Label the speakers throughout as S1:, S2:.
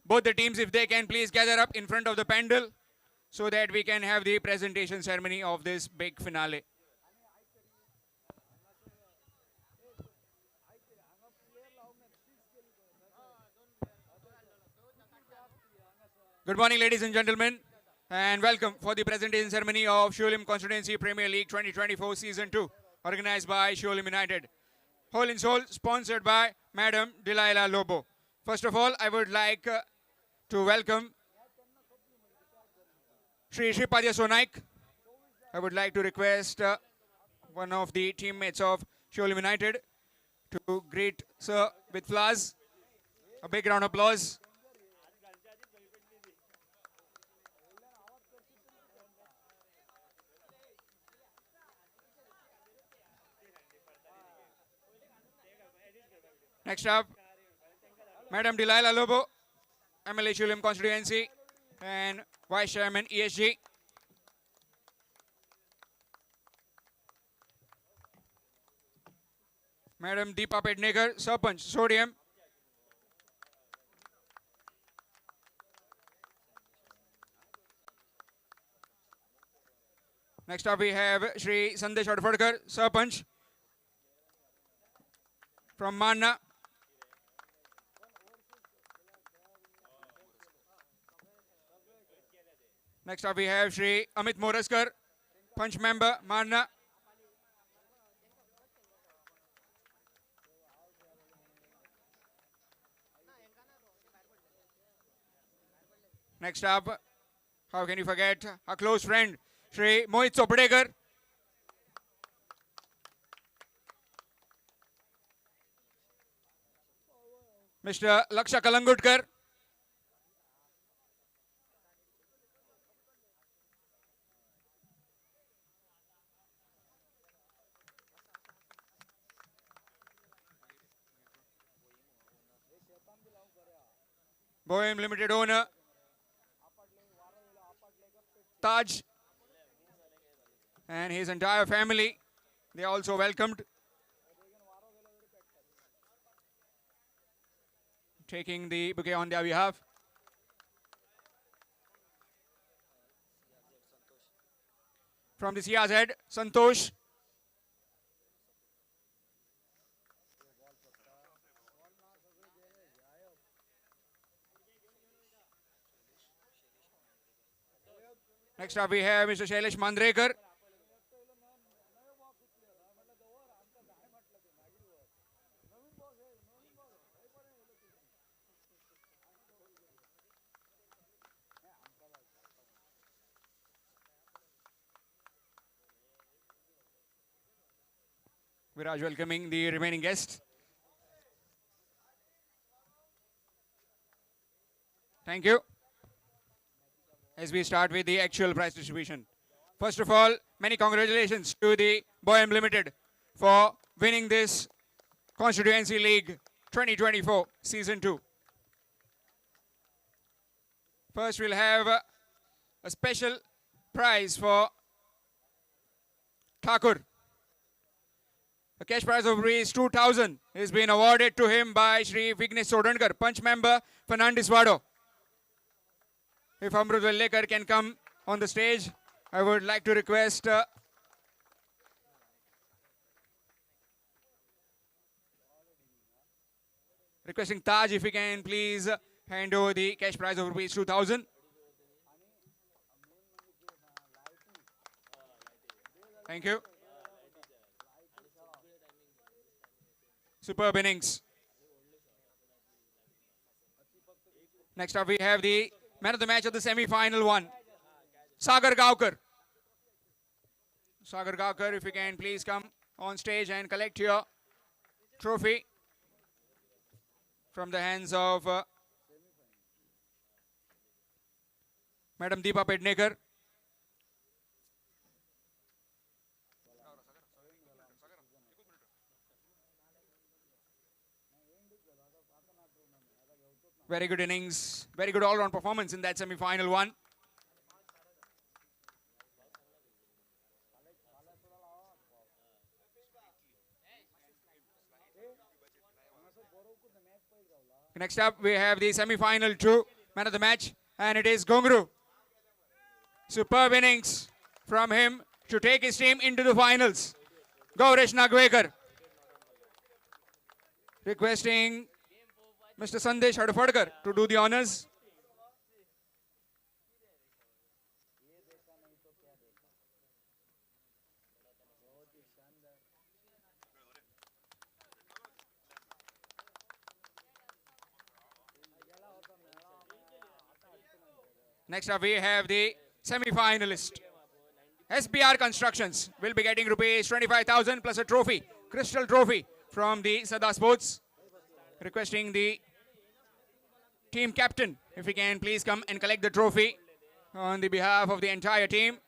S1: Both the teams, if they can please gather up in front of the pandal so that we can have the presentation ceremony of this big finale. Good morning, ladies and gentlemen, and welcome for the presentation ceremony of Shulim Constituency Premier League 2024 Season 2, organized by Shulim United. Whole in Soul, sponsored by Madam Delilah Lobo. First of all, I would like to welcome Shri Shripadya Sonaik. I would like to request one of the teammates of Shulim United to greet Sir with flowers. A big round of applause. Next up, Madam Delilah Lobo, MLA Shulim Constituency and Vice Chairman ESG. Madam Deepa Pednekar, Sarpanch, Sodium. Next up we have Shri Sandesh Adfadkar, Sarpanch from Manna. Next up we have Shri Amit Moraskar, Punch member, Manna. Next up, how can you forget our close friend, Shri Mohit Chopadekar. Mr. Laksha Kalangutkar. Boehm Limited owner Taj and his entire family, they are also welcomed. Taking the bouquet on their behalf. From the CRZ, Santosh. Next up we have Mr. Shailesh Mandrekar. Viraj welcoming the remaining guests. Thank you. As we start with the actual prize distribution. First of all, many congratulations to the Boehm Limited for winning this Constituency League 2024 Season 2. First, we'll have a special prize for Thakur. A cash prize of Rs 2,000 is being awarded to him by Shri Vignesh Sodankar, Punch member, Fernandez Vado. If Amrut Vellekar can come on the stage, I would like to request requesting Taj if he can please hand over the cash prize of Rs 2,000. Thank you. Superb innings. Next up we have the man of the match of the semi-final one, Sagar Gaokar. Sagar Gaokar, if you can please come on stage and collect your trophy from the hands of Madam Deepa Pednekar. Very good innings, very good all-round performance in that semi-final one. Next up, we have the semi-final two. man of the match, and it is Gongru. Superb innings from him to take his team into the finals. Gaurish Nagwekar requesting Mr. Sandesh Hadafadkar to do the honors. Next up we have the semi-finalist. SBR Constructions will be getting rupees 25,000 plus a trophy, crystal trophy from the Sada Sports. Requesting the team captain, if he can please come and collect the trophy on the behalf of the entire team.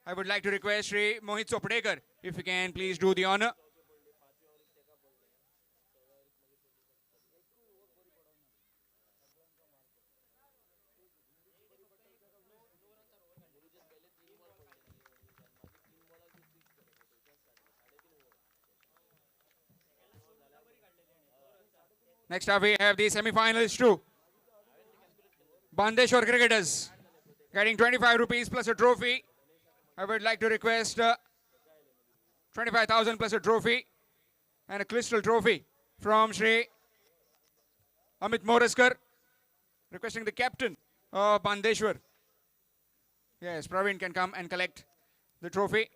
S1: I would like to request Sri Mohit Sopadekar, if he can please do the honor. Next up we have the semi-finalists too. Bandeshwar cricketers getting 25 rupees plus a trophy. I would like to request 25,000 plus a trophy and a crystal trophy from Sri Amit Moraskar. Requesting the captain of Bandeshwar. Yes, Praveen can come and collect the trophy.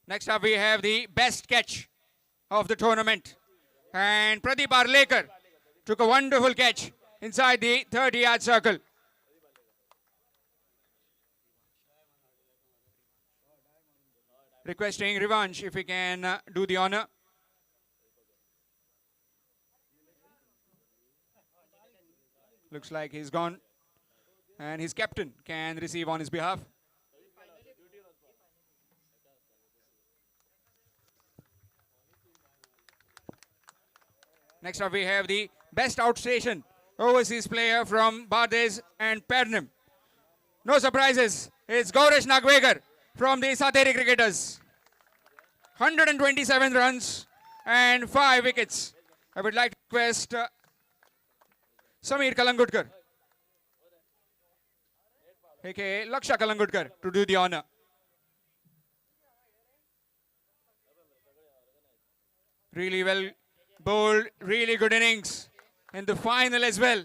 S1: Next up we have the best catch of the tournament. And Pradeep Arlekar took a wonderful catch inside the 30-yard circle. Requesting Revansh if he can do the honor. Looks like he's gone. And his captain can receive on his behalf. Next up we have the best outstation overseas player from Bardez and Pernim. No surprises, it's Gaurish Nagwekar from the Sateri cricketers. 127 runs and 5 wickets. I would like to request Samir Kalangutkar, aka Laksha Kalangutkar, to do the honor. Really well bowled, really good innings in the final as well.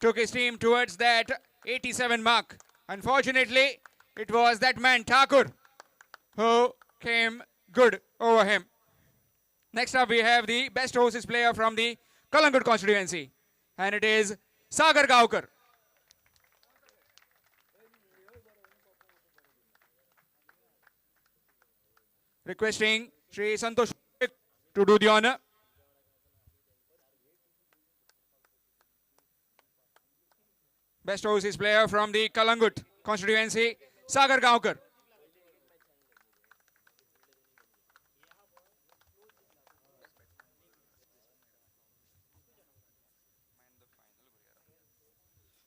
S1: Took his team towards that 87 mark. Unfortunately, it was that man Thakur who came good over him. Next up we have the best overseas player from the Kalangut constituency, and it is Sagar Gaukar. Requesting Sri Santosh to do the honor. Best overseas player from the Kalangut constituency, Sagar Gaukar.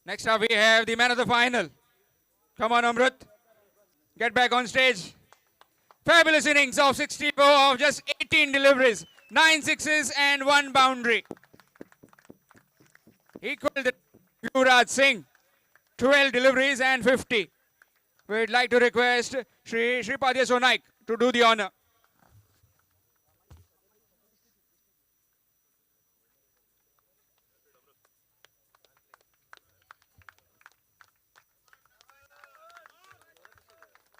S1: Next up we have the man of the final. Come on, Amrut. Get back on stage. Fabulous innings of 64 of just 18 deliveries, 9 sixes and 1 boundary. Equal to Yuvraj Singh, 12 deliveries and 50. We'd like to request Sri Sripadya Sonaik to do the honor.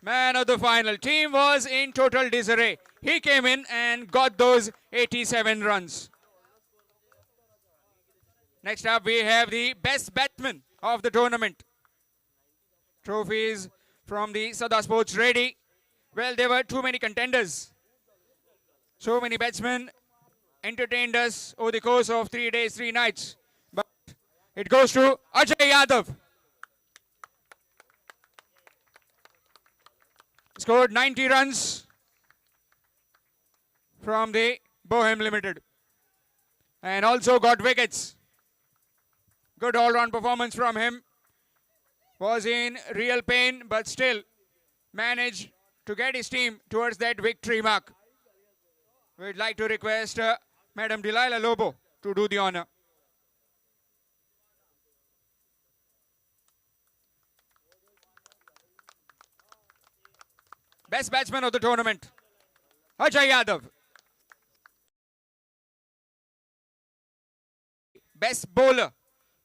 S1: Man of the final. Team was in total disarray. He came in and got those 87 runs. Next up we have the best batsman of the tournament. Trophies from the Sada Sports ready. Well, there were too many contenders. So many batsmen entertained us over the course of 3 days, 3 nights. But it goes to Ajay Yadav. Scored 90 runs. from the Bohem Limited. And also got wickets. Good all-round performance from him. Was in real pain, but still managed to get his team towards that victory mark. We'd like to request Madam Delilah Lobo to do the honor. Best batsman of the tournament, Ajay Yadav. Best bowler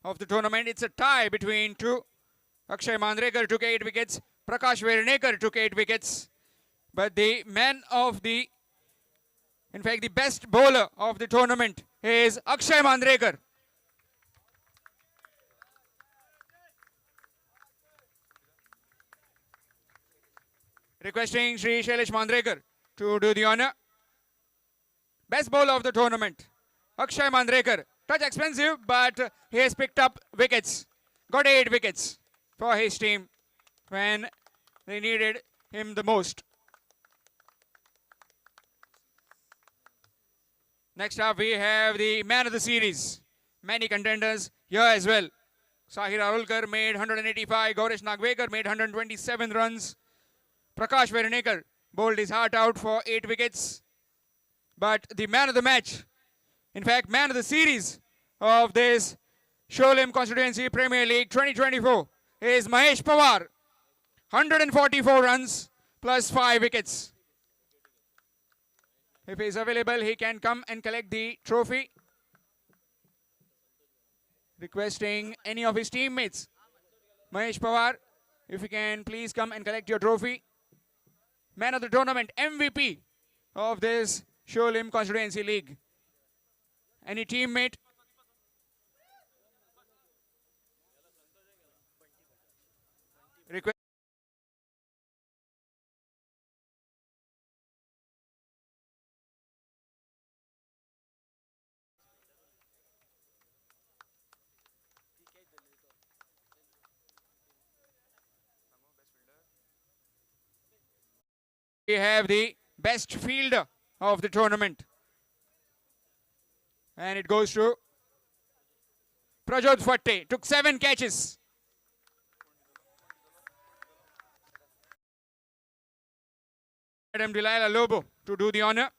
S1: of the tournament, it's a tie between two. Akshay Mandrekar took 8 wickets. Prakash Vernekar took 8 wickets. But the man of the, in fact, the best bowler of the tournament is Akshay Mandrekar. Requesting Shri Shailesh Mandrekar to do the honor. Best bowler of the tournament, Akshay Mandrekar. Touch expensive, but he has picked up wickets. Got 8 wickets for his team when they needed him the most. Next up, we have the man of the series. Many contenders here as well. Sahir Arulkar made 185. Gaurish Nagvekar made 127 runs. Prakash Vernekar bowled his heart out for 8 wickets. But the man of the match, in fact, man of the series of this Sholim Constituency Premier League 2024 is Mahesh Pawar. 144 runs plus 5 wickets. If he is available, he can come and collect the trophy. Requesting any of his teammates. Mahesh Pawar, if you can please come and collect your trophy. Man of the tournament, MVP of this Sholim Constituency League. Any teammate? Request. We have the best fielder of the tournament. And it goes to Prajot Fatte. Took 7 catches. Madam Delilah Lobo to do the honor.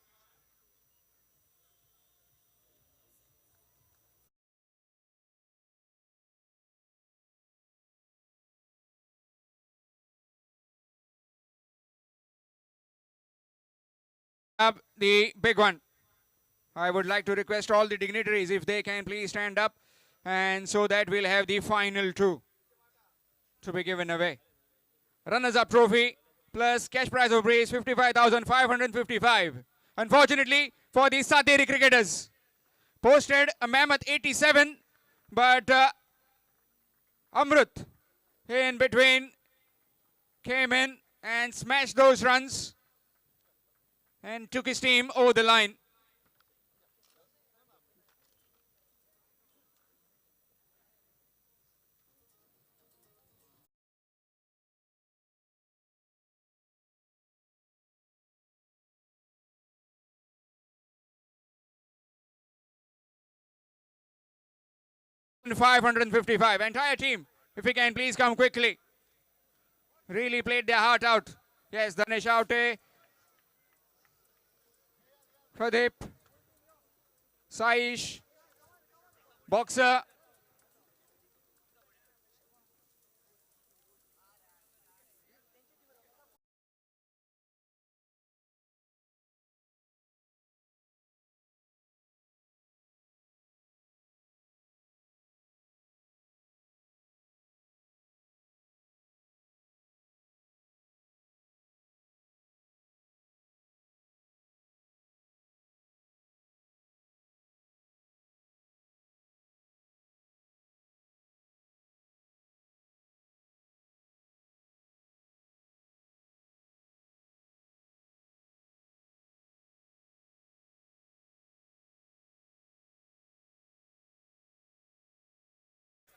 S1: Up the big one. I would like to request all the dignitaries if they can please stand up, and so that we'll have the final 2 to be given away. Runners-up trophy plus cash prize of raise 55,555. Unfortunately for the Sateri cricketers, posted a mammoth 87, but Amrut in between came in and smashed those runs and took his team over the line. $555. Entire team, if you can please come quickly. Really played their heart out. Yes, Danesh Aute, Pradeep, Saish, Boxer.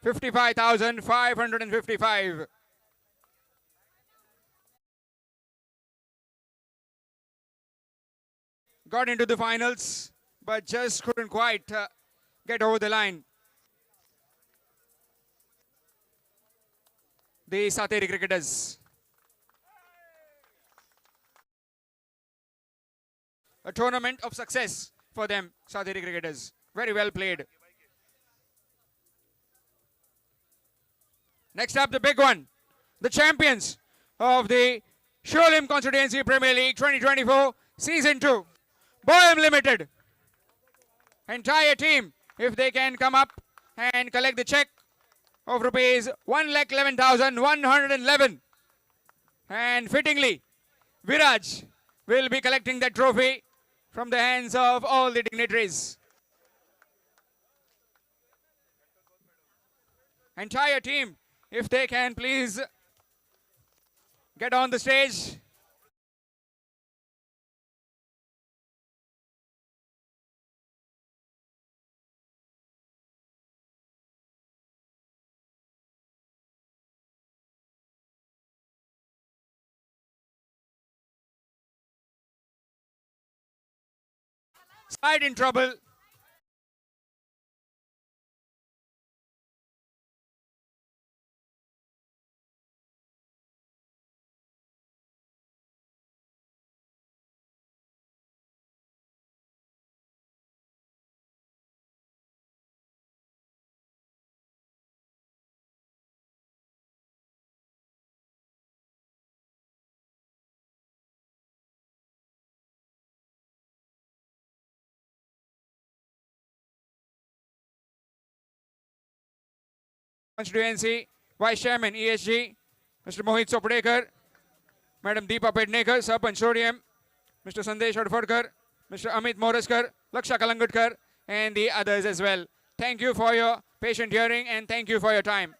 S1: $55,555. got into the finals, but just couldn't quite get over the line. The Sateri cricketers. A tournament of success for them, Sateri cricketers. Very well played. Next up, the big one. The champions of the Sholim Constituency Premier League 2024 Season 2. Boehm Limited. Entire team, if they can come up and collect the check of rupees 1,11,111. And fittingly, Viraj will be collecting that trophy from the hands of all the dignitaries. Entire team, if they can please get on the stage. Side in trouble. Constituency Vice Chairman ESG, Mr. Mohit Sopdekar, Madam Deepa Pednekar, Sarpanch Sodium, Mr. Sandesh Adfadkar, Mr. Amit Moraskar, Laksha Kalangutkar, and the others as well. Thank you for your patient hearing and thank you for your time.